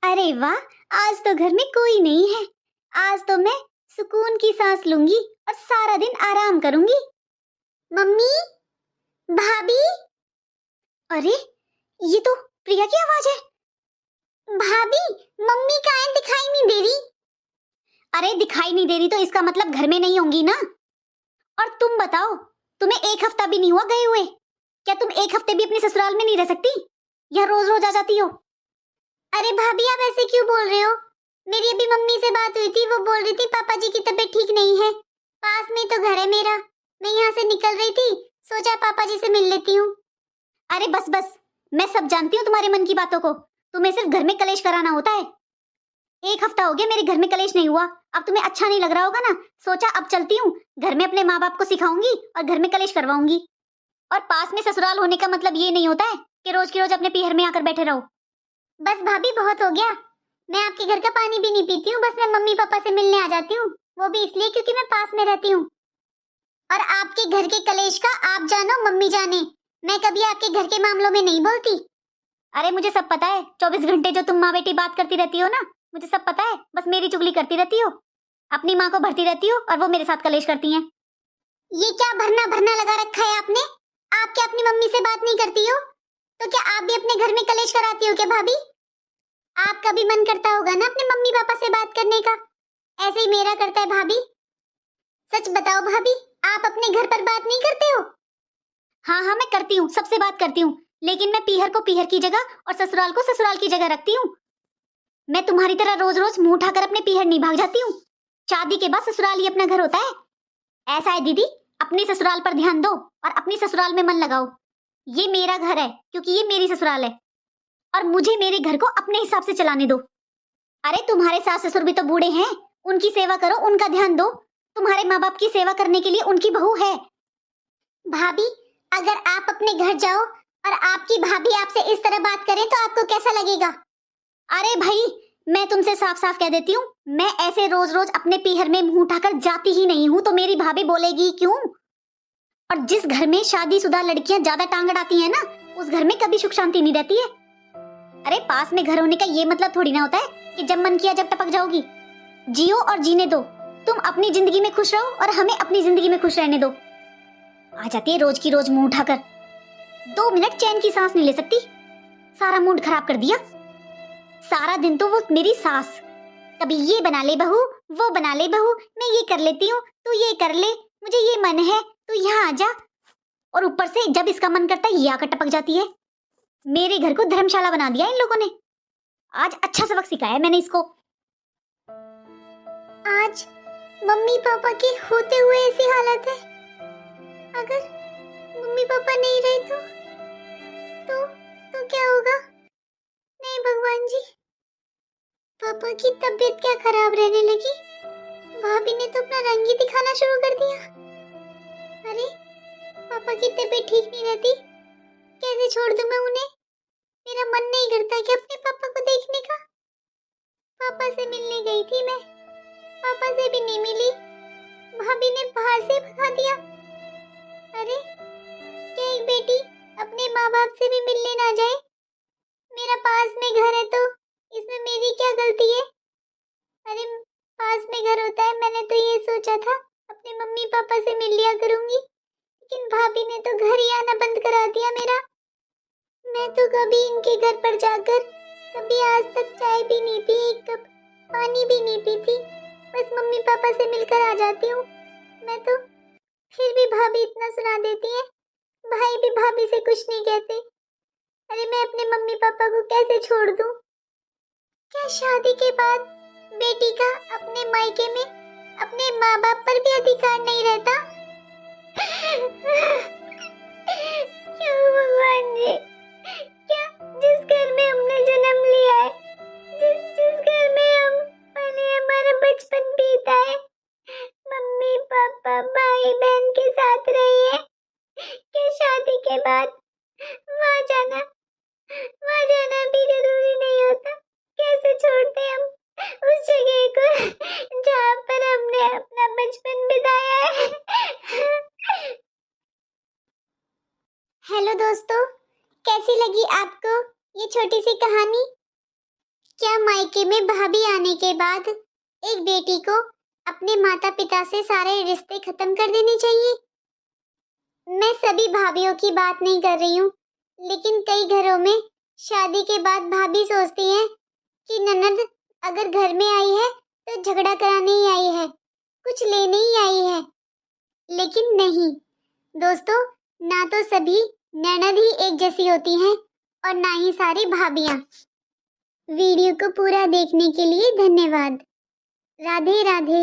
अरे वाह, आज तो घर में कोई नहीं है। आज तो मैं सुकून की सांस लूंगी और सारा दिन आराम करूंगी। मम्मी, भाभी। अरे, ये तो प्रिया की आवाज है। भाभी, मम्मी कहाँ है? दिखाई नहीं दे रही। अरे दिखाई नहीं दे रही तो इसका मतलब घर में नहीं होंगी ना। और तुम बताओ, तुम्हें एक हफ्ता भी नहीं हुआ गए हुए? क्या तुम एक हफ्ते भी अपने ससुराल में नहीं रह सकती या रोज रोज आ जाती हो? अरे भाभी, आप ऐसे क्यों बोल रहे हो? मेरी अभी मम्मी से बात हुई थी, वो बोल रही थी पापा जी की तबीयत ठीक नहीं है। पास में तो घर है मेरा, मैं यहाँ से निकल रही थी, सोचा पापा जी से मिल लेती हूँ। अरे बस बस, मैं सब जानती हूँ तुम्हारे मन की बातों को। तुम्हें सिर्फ घर में कलेश कराना होता है। एक हफ्ता हो गया मेरे घर में कलेश नहीं हुआ, अब तुम्हें अच्छा नहीं लग रहा होगा ना। सोचा अब चलती हूँ, घर में अपने माँ बाप को सिखाऊंगी और घर में कलेश करवाऊंगी। और पास में ससुराल होने का मतलब ये नहीं होता है कि रोज की रोज अपने पीहर में आकर बैठे रहो। बस भाभी, बहुत हो गया। मैं आपके घर का पानी भी नहीं पीती हूँ, बस मैं मम्मी पापा से मिलने आ जाती हूँ, वो भी इसलिए क्योंकि मैं पास में रहती हूँ। और आपके घर के कलेश का आप जानो, मम्मी जाने, मैं कभी आपके घर के मामलों में नहीं बोलती। अरे मुझे सब पता है, 24 घंटे जो तुम माँ बेटी बात करती रहती हो ना, मुझे सब पता है। बस मेरी चुगली करती रहती हो, अपनी माँ को भरती रहती हो और वो मेरे साथ कलेश करती हैं। ये क्या भरना भरना लगा रखा है आपने? आप क्या अपनी मम्मी से बात नहीं करती हो? तो क्या आप भी अपने घर में कलेश कराती हो क्या भाभी? आपका भी मन करता होगा ना अपने मम्मी पापा से बात करने का, ऐसे ही मेरा करता है भाभी। सच बताओ भाभी, आप अपने घर पर बात नहीं करते हो? हाँ हाँ, मैं करती हूँ, सबसे बात करती हूँ, लेकिन मैं पीहर को पीहर की जगह और ससुराल को ससुराल की जगह रखती हूँ। मैं तुम्हारी तरह रोज रोज मुंह उठाकर अपने पीहर नहीं भाग जाती हूँ। शादी के बाद ससुराल ही अपना घर होता है। ऐसा है दीदी, अपने ससुराल पर ध्यान दो और अपनी ससुराल में मन लगाओ। ये मेरा घर है क्योंकि ये मेरी ससुराल है, और मुझे मेरे घर को अपने हिसाब से चलाने दो। अरे तुम्हारे सास ससुर भी तो बूढ़े हैं, उनकी सेवा करो, उनका ध्यान दो। तुम्हारे माँ बाप की सेवा करने के लिए उनकी बहू है। भाभी, अगर आप अपने घर जाओ और आपकी भाभी आपसे इस तरह बात करे तो आपको कैसा लगेगा? अरे भाई, मैं तुमसे साफ साफ कह देती हूँ, मैं ऐसे रोज रोज अपने पीहर में मुंह उठाकर जाती ही नहीं हूँ, तो मेरी भाभी बोलेगी क्यों? और जिस घर में शादीशुदा लड़कियां ज्यादा टांग अड़ाती हैं ना, उस घर में कभी सुख शांति नहीं रहती है। अरे पास में घर होने का ये मतलब थोड़ी ना होता है कि जब मन किया जब टपक जाओगी। जियो और जीने दो, तुम अपनी जिंदगी में खुश रहो और हमें अपनी जिंदगी में खुश रहने दो। आ जाती है रोज की रोज मुंह उठाकर, 2 मिनट चैन की सांस नहीं ले सकती, सारा मूड खराब कर दिया। सारा दिन तो वो मेरी सास, कभी ये बना ले बहू, वो बना ले बहू, मैं ये कर लेती हूँ, तू ये कर ले, मुझे ये मन है, तू यहाँ आ जा। और ऊपर से जब इसका मन करता है ये आकर टपक जाती है। मेरे घर को धर्मशाला बना दिया इन लोगों ने। आज अच्छा सबक सिखाया मैंने इसको। आज मम्मी पापा के होते हुए ऐसी हालत है, अगर मम्मी पापा नहीं रहे तो क्या होगा? नहीं भगवान जी, पापा की तबीयत क्या खराब रहने लगी? भाभी ने तो अपना रंग ही दिखाना शुरू कर दिया। अरे पापा की तबीयत ठीक नहीं रहती, कैसे छोड़ दूं मैं उन्हें? मेरा मन नहीं करता कि अपने पापा को देखने का। पापा से मिलने गई थी मैं, पापा से भी नहीं मिली, भाभी ने बाहर से भगा दिया। अरे क्या एक बेटी अपने माँ बाप से भी मिलने ना जाए? मेरा पास में घर है तो इसमें मेरी क्या गलती है? अरे पास में घर होता है, मैंने तो ये सोचा था अपने मम्मी पापा से मिल लिया करूंगी, लेकिन भाभी ने तो घर ही आना बंद करा दिया मेरा। मैं तो कभी इनके घर पर जाकर कभी आज तक चाय भी नहीं पी, एक कप पानी भी नहीं पीती, बस मम्मी पापा से मिलकर आ जाती हूँ मैं तो। फिर भी भाभी इतना सुना देती है, भाई भी भाभी से कुछ नहीं कहते। अरे मैं अपने मम्मी पापा को कैसे छोड़ दूं? क्या शादी के बाद बेटी का अपने मायके में अपने माँ बाप पर भी अधिकार नहीं रहता? क्यों भगवान जी, क्या जिस घर में हमने जन्म लिया है, जिस घर में हम पले, हमारा बचपन बीता है, मम्मी पापा भाई बहन के साथ रहे हैं, क्या शादी के बाद वहाँ जाना भी जरूरी नहीं होता? कैसे छोड़ते हम उस जगह को जहाँ पर हमने अपना बचपन बिताया है? हेलो दोस्तों, कैसी लगी आपको ये छोटी सी कहानी? क्या मायके में भाभी आने के बाद एक बेटी को अपने माता पिता से सारे रिश्ते खत्म कर देने चाहिए? मैं सभी भाभीियों की बात नहीं कर रही हूँ, लेकिन कई घरों में शादी के बाद भाभी सोचती है कि ननद अगर घर में आई है तो झगड़ा कराने ही आई है, कुछ लेने ही आई है। लेकिन नहीं दोस्तों, ना तो सभी ननद ही एक जैसी होती हैं और ना ही सारी भाभियां। वीडियो को पूरा देखने के लिए धन्यवाद। राधे राधे।